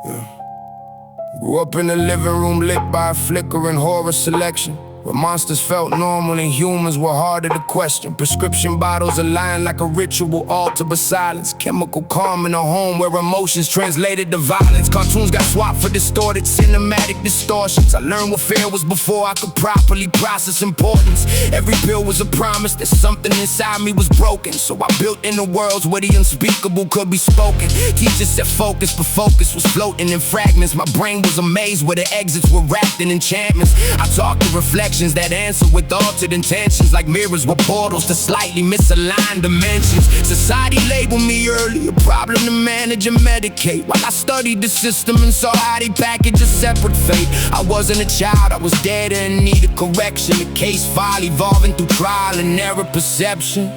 Yeah. Grew up in the living room lit by a flickering horror selection, where monsters felt normal and humans were harder to question. Prescription bottles aligned like a ritual altar but silence. Chemical calm in a home where emotions translated to violence. Cartoons got swapped for distorted cinematic distortions. I learned what fear was before I could properly process importance. Every pill was a promise that something inside me was broken, so I built in the worlds where the unspeakable could be spoken. Teachers said focus, but focus was floating in fragments. My brain was amazed where the exits were wrapped in enchantments. I talked to reflections that answer with altered intentions, like mirrors were portals to slightly misaligned dimensions. Society labeled me early a problem to manage and medicate, while I studied the system and saw how they package a separate fate. I wasn't a child, I was dead and needed correction. The case file evolving through trial and error perception.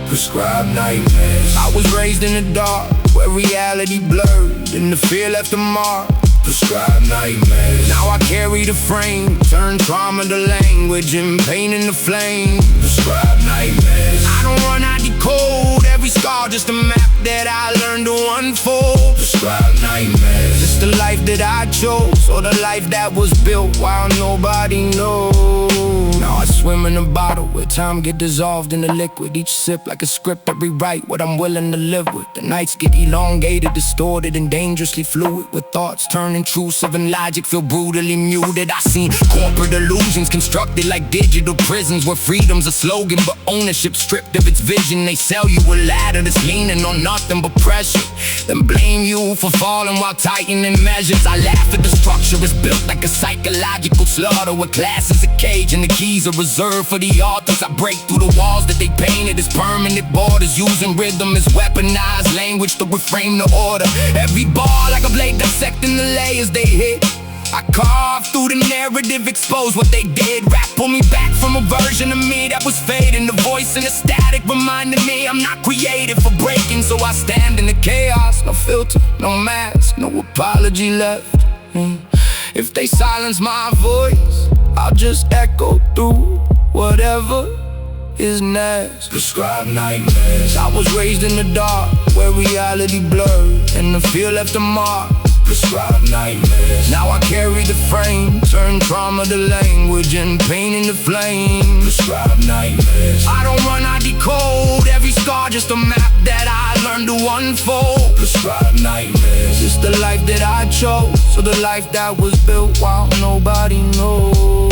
Prescribed nightmares. I was raised in the dark, where reality blurred and the fear left a mark. Prescribed nightmares. Now I carry the frame, turn trauma to language and pain in the flame. Prescribed nightmares. I don't run, I decode every scar, just a map that I learned to unfold. Prescribed nightmares. It's the life that I chose, or the life that was built while nobody knows. Now I swim in a bottle where time get dissolved in the liquid. Each sip like a script that rewrite what I'm willing to live with. The nights get elongated, distorted, and dangerously fluid, with thoughts turn intrusive and logic feel brutally muted. I seen corporate illusions constructed like digital prisons, where freedom's a slogan but ownership stripped of its vision. They sell you a ladder that's leaning on nothing but pressure, then blame you for falling while tightening measures. I laugh at the structure is built like a psychological slaughter, where class is a cage and the keys are reserved for the authors. I break through the walls that they painted as permanent borders, using rhythm as weaponized language to reframe the order. Every bar like a blade dissecting the layers they hit. I carve through the narrative, expose what they did. Rap pull me back from a version of me that was fading. The voice in the static reminded me I'm not created for breaking, so I stand in the chaos. No filter, no mask, no apology left. If they silence my voice, I'll just echo through whatever is next. Prescribed nightmares. I was raised in the dark, where reality blurred and the fear left a mark. Prescribed nightmares. Now I carry the frame, turn trauma to language and pain in the flame. Prescribed nightmares. I don't run, I decode every scar, just a map that I learned to unfold. Prescribed nightmares. It's the life that I chose, so the life that was built while nobody knows.